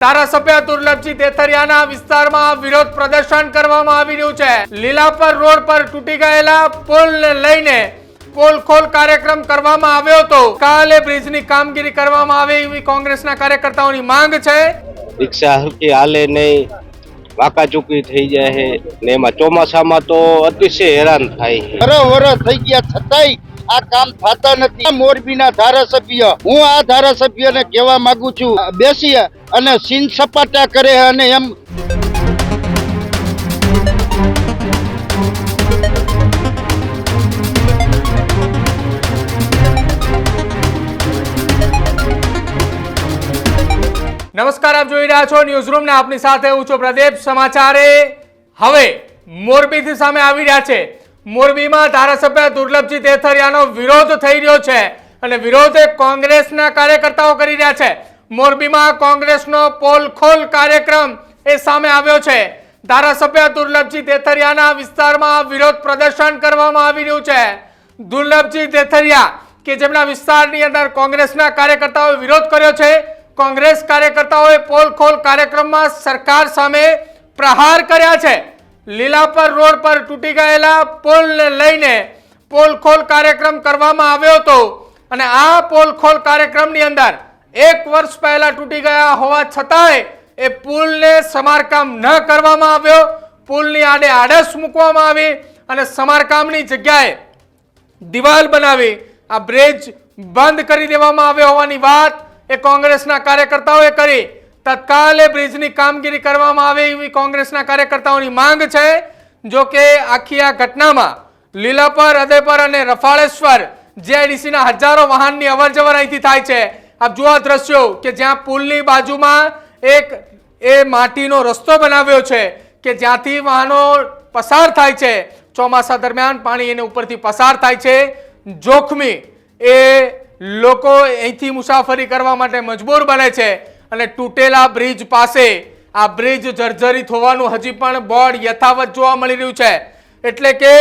ધારાસભ્ય દુર્લભજી તેથરિયાના વિસ્તારમાં વિરોધ પ્રદર્શન કરવામાં આવી રહ્યું છે। લીલાપર રોડ પર તૂટી ગયેલા પુલને લઈને પોલ ખોલ કાર્યક્રમ કરવામાં આવ્યો હતો। કાલે બ્રિજની કામગીરી કરવામાં આવે એવી કોંગ્રેસના કાર્યકર્તાઓની માંગ છે। રિક્ષા હરકી હાલે નહીં, વાકાચૂકી થઈ જાય છે ને એમાં ચોમાસામાં તો અતિશય હેરાન થાય છે। વરસ થઈ ગયા છતાંય આ કામ થતા નથી। મોરબીના ધારાસભ્ય, હું આ ધારાસભ્યને કહેવા માંગુ છું, બેસી અને સીન સપાટા કરે અને એમ નમસ્કાર, આપ જોઈ રહ્યા છો ન્યૂઝ રૂમ ને આપની સાથે હું છું પ્રદીપ। સમાચારે હવે મોરબીથી સામે આવી રહ્યા છે। મોરબીમાં ધારાસભ્ય દુર્લભજી તેથરિયાનો વિરોધ થઈ રહ્યો છે અને વિરોધ કોંગ્રેસના કાર્યકર્તાઓ કરી રહ્યા છે। મોરબીમાં કોંગ્રેસનો પોલ ખોલ કાર્યક્રમ એ સામે આવ્યો છે। ધારાસભ્ય દુર્લભજી તેથરિયાના વિસ્તારમાં વિરોધ પ્રદર્શન કરવામાં આવી રહ્યું છે। દુર્લભજી તેથરિયા કે જેમના વિસ્તારની અંદર કોંગ્રેસના કાર્યકર્તાઓએ વિરોધ કર્યો છે, કોંગ્રેસ કાર્યકર્તાઓએ પોલ ખોલ કાર્યક્રમમાં સરકાર સામે પ્રહાર કર્યા છે। લીલાપર રોડ પર તૂટી ગયેલા પુલને લઈને પોલ ખોલ કાર્યક્રમ કરવામાં આવ્યો હતો અને આ પોલ ખોલ કાર્યક્રમની અંદર 1 વર્ષ પહેલા તૂટી ગયા હોવા છતાંય એ પુલને સમારકામ ન કરવામાં આવ્યો। પુલની આડે આડસ મૂકવામાં આવી અને સમારકામની જગ્યાએ દિવાલ બનાવી આ બ્રિજ બંધ કરી દેવામાં આવ્યો હોવાની વાત એ કોંગ્રેસના કાર્યકર્તાઓએ કરી। તત્કાલે બ્રિજની કામગીરી કરવામાં આવે એવી કોંગ્રેસના કાર્યકર્તાઓની માંગ છે। જો કે આખી આ ઘટનામાં લીલાપર, અદેપર અને રફાળેશ્વર જીઆઈડીસીના હજારો વાહનની અવરજવર અહીંથી થાય છે। આપ જુઓ દ્રશ્યો કે જ્યાં પુલની બાજુમાં એક માટીનો રસ્તો બનાવ્યો છે કે જ્યાંથી વાહનો પસાર થાય છે। ચોમાસા દરમિયાન પાણી એને ઉપરથી પસાર થાય છે, જોખમી એ લોકો અહીંથી મુસાફરી કરવા માટે મજબૂર બને છે અને તૂટેલા બ્રિજ પાસે આ બ્રિજ જર્જરિત હોવાનું હજી પણ બોર્ડ યથાવત જોવા મળી રહ્યું છે। એટલે કે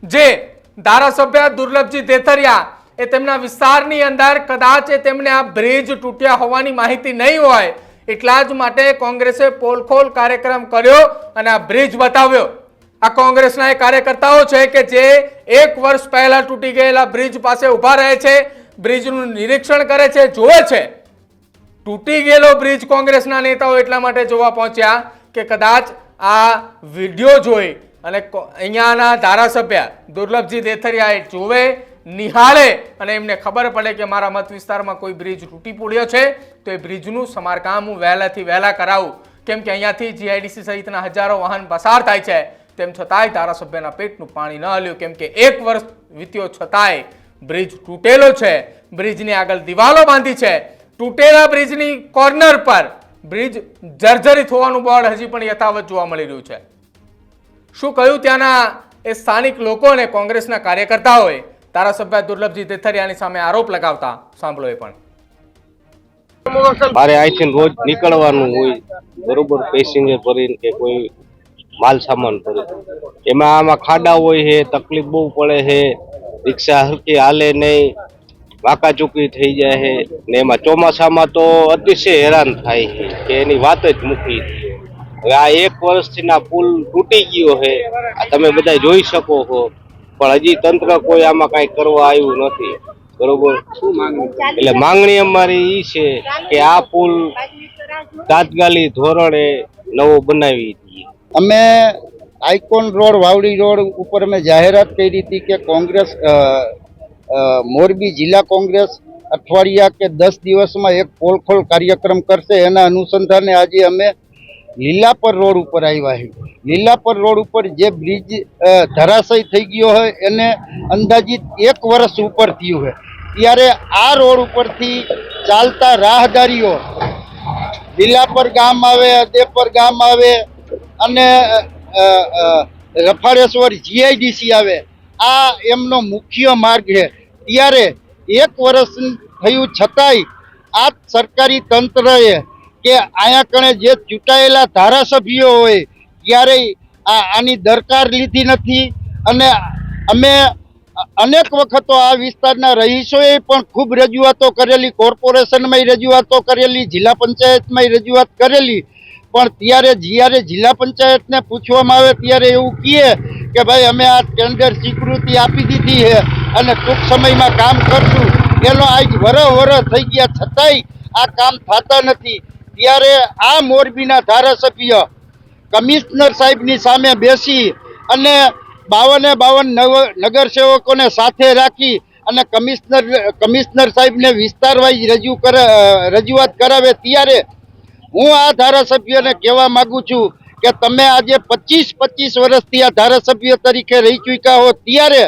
જે ધારાસભ્ય દુર્લભજી તેથરિયા એ તેમના વિસ્તારની અંદર કદાચ તેમને આ બ્રિજ તૂટ્યા હોવાની માહિતી નહીં હોય, એટલા જ માટે કોંગ્રેસે પોલ ખોલ કાર્યક્રમ કર્યો અને આ બ્રિજ બતાવ્યો। આ કોંગ્રેસના એ કાર્યકર્તાઓ છે કે જે 1 વર્ષ પહેલા તૂટી ગયેલા બ્રિજ પાસે ઉભા રહે છે, બ્રિજનું નિરીક્ષણ કરે છે, જોવે છે। તૂટી ગયેલો બ્રિજ કોંગ્રેસના નેતાઓ એટલા માટે જોવા પહોંચ્યા કે કદાચ આ વિડીયો જોઈ અને અહીંયાના ધારાસભ્ય દુર્લભજી તેથરિયાએ જોવે, નિહાળે અને એમને ખબર પડે કે મારા મત વિસ્તારમાં કોઈ બ્રિજ તૂટી પડ્યો છે તો એ બ્રિજનું સમારકામ હું વહેલાથી વહેલા કરાવું, કેમ કે અહીંયાથી જીઆઈડીસી સહિતના હજારો વાહન પસાર થાય છે। તેમ છતાંય ધારાસભ્યના પેટનું પાણી ન હલ્યું, કેમ કે 1 વર્ષ વીત્યો છતાંય બ્રિજ તૂટેલો છે। બ્રિજની આગળ દિવાલો બાંધી છે, તૂટેલા બ્રિજની કોર્નર પર બ્રિજ જર્જરિત હોવાનું બોર્ડ હજી પણ યથાવત જોવા મળી રહ્યું છે। શું કહ્યું ત્યાંના એ સ્થાનિક લોકો અને કોંગ્રેસના કાર્યકર્તાઓએ ધારાસભ્ય દુર્લભજી તેથરિયાની સામે આરોપ લગાવતા સાંભળો એ પણ। મારે અહીંથી રોજ નીકળવાનું હોય, બરોબર, પેસેન્જર ભરીને કે કોઈ માલ સામાન ભરી, એમાં આમાં ખાડા હોય છે, તકલીફ બહુ પડે છે। રિક્ષા હરકી હાલે નહીં, વાકાચૂકી થઈ જાય છે ને એમાં ચોમાસામાં તો અતિશય હેરાન થાય છે કે એની વાત જ મૂકી। હવે આ 1 વર્ષથી ના પુલ તૂટી ગયો છે, આ તમે બધા જોઈ શકો છો, પણ હજી તંત્ર કોઈ આમાં કઈ કરવા આવ્યું નથી, બરોબર। એટલે માંગણી અમારી ઈ છે કે આ પુલ તાત્કાલિક ધોરણે નવો બનાવી દઈએ। અમે આઇકોન રોડ, વાવડી રોડ ઉપર અમે જાહેરાત કરી હતી કે કોંગ્રેસ મોરબી જિલ્લા કોંગ્રેસ અઠવાડિયા કે 10 દિવસમાં એક પોલ ખોલ કાર્યક્રમ કરશે। એના અનુસંધાને આજે અમે લીલાપર રોડ ઉપર આવ્યા છીએ। લીલાપર રોડ ઉપર જે બ્રિજ ધરાશય થઈ ગયો હોય એને અંદાજિત 1 વર્ષ ઉપર થયું છે, ત્યારે આ રોડ ઉપરથી ચાલતા રાહદારીઓ લીલાપર ગામ આવે, અદેપર ગામ આવે અને રફાળેશ્વર જીઆઈડીસી આવે, આ એમનો મુખ્ય માર્ગ છે। ત્યારે 1 વર્ષ થયું છતાંય આ સરકારી તંત્રએ કે અહીંયા કણે જે ચૂંટાયેલા ધારાસભ્યો હોય ક્યારેય આની દરકાર લીધી નથી। અને અમે અનેક વખતો આ વિસ્તારના રહીશોએ પણ ખૂબ રજૂઆતો કરેલી, કોર્પોરેશનમાં રજૂઆતો કરેલી, જિલ્લા પંચાયતમાં રજૂઆત કરેલી, પણ ત્યારે જ્યારે જિલ્લા પંચાયતને પૂછવામાં આવે ત્યારે એવું કહે કે ભાઈ અમે આ ટેન્ડર સ્વીકૃતિ આપી દીધી છે અને ટૂંક સમયમાં કામ કરશું. એનો આજ વરહ થઈ ગયા છતાંય આ કામ થતા નથી. ત્યારે આ મોરબીના ધારાસભ્ય કમિશનર સાહેબની સામે બેસી અને 52 નગરસેવકોને સાથે રાખી અને કમિશનર સાહેબને વિસ્તાર વાઇઝ રજૂઆત કરાવે. ત્યારે હું આ ધારાસભ્યને કહેવા માંગુ છું કે તમે આજે 25 વર્ષથી આ ધારાસભ્ય તરીકે રહી ચૂક્યા હો, ત્યારે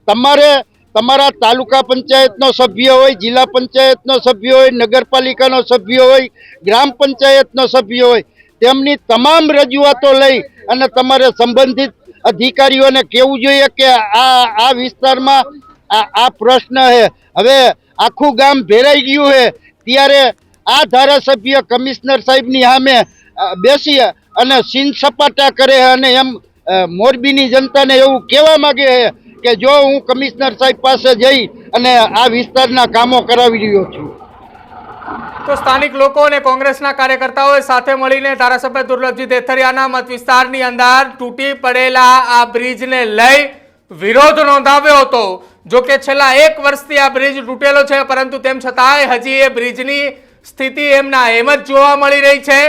તમારે તમારા તાલુકા પંચાયતનો સભ્ય હોય, જિલ્લા પંચાયતનો સભ્ય હોય, નગરપાલિકાનો સભ્ય હોય, ગ્રામ પંચાયતનો સભ્ય હોય, તેમની તમામ રજૂઆતો લઈ અને તમારે સંબંધિત અધિકારીઓને કહેવું જોઈએ કે આ વિસ્તારમાં આ પ્રશ્ન છે. હવે આખું ગામ ભેરાઈ ગયું છે, ત્યારે આ ધારાસભ્ય કમિશનર સાહેબની સામે બેસી અને સીન સપાટા કરે અને એમ મોરબીની જનતાને એવું કહેવા માંગે છે કે જો હું કમિશનર સાહેબ પાસે જઈ અને આ વિસ્તારના કામો કરાવી રહ્યો છું. તો સ્થાનિક લોકો અને કોંગ્રેસના કાર્યકર્તાઓએ સાથે મળીને ધારાસભ્ય દુર્લભજી દેથરિયાના મત વિસ્તારની અંદર તૂટી પડેલા આ બ્રિજને લઈ વિરોધ નોંધાવ્યો હતો. જો કે છેલ્લા 1 વર્ષથી આ બ્રિજ તૂટેલો છે, પરંતુ તેમ છતાંય હજી એ બ્રિજની સ્થિતિ એમના એમ જ જોવા મળી રહી છે.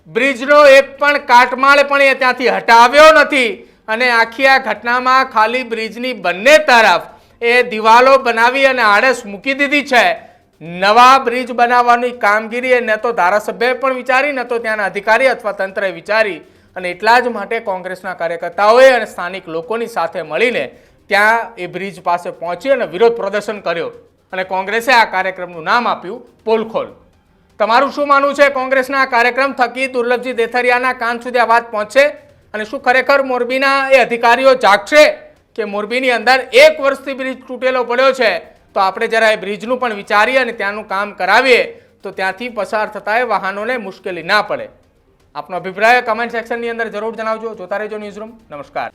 બ્રિજનો એક પણ કાટમાળ પણ એ ત્યાંથી હટાવ્યો નથી અને આખી આ ઘટનામાં ખાલી બ્રિજની બંને તરફ એ દિવાલો બનાવી અને આડસ મૂકી દીધી છે. નવા બ્રિજ બનાવવાની કામગીરી એ ન તો ધારાસભ્યએ પણ વિચારી, ન તો ત્યાંના અધિકારી અથવા તંત્રએ વિચારી, અને એટલા જ માટે કોંગ્રેસના કાર્યકર્તાઓએ અને સ્થાનિક લોકોની સાથે મળીને ત્યાં એ બ્રિજ પાસે પહોંચી અને વિરોધ પ્રદર્શન કર્યો અને કોંગ્રેસે આ કાર્યક્રમનું નામ આપ્યું પોલ ખોલ. તમારું શું માનવું છે? કોંગ્રેસના આ કાર્યક્રમ થકી દુર્લભજી દેથરિયાના કાન સુધી આ વાત પહોંચશે અને શું ખરેખર મોરબીના એ અધિકારીઓ જાગશે કે મોરબીની અંદર 1 વર્ષથી બ્રિજ તૂટેલો પડ્યો છે, તો આપણે જરા એ બ્રિજનું પણ વિચારીએ અને ત્યાંનું કામ કરાવીએ તો ત્યાંથી પસાર થતા વાહનોને મુશ્કેલી ના પડે. આપનો અભિપ્રાય કમેન્ટ સેક્શનની અંદર જરૂર જણાવજો. જોતા રહેજો ન્યૂઝરૂમ. નમસ્કાર.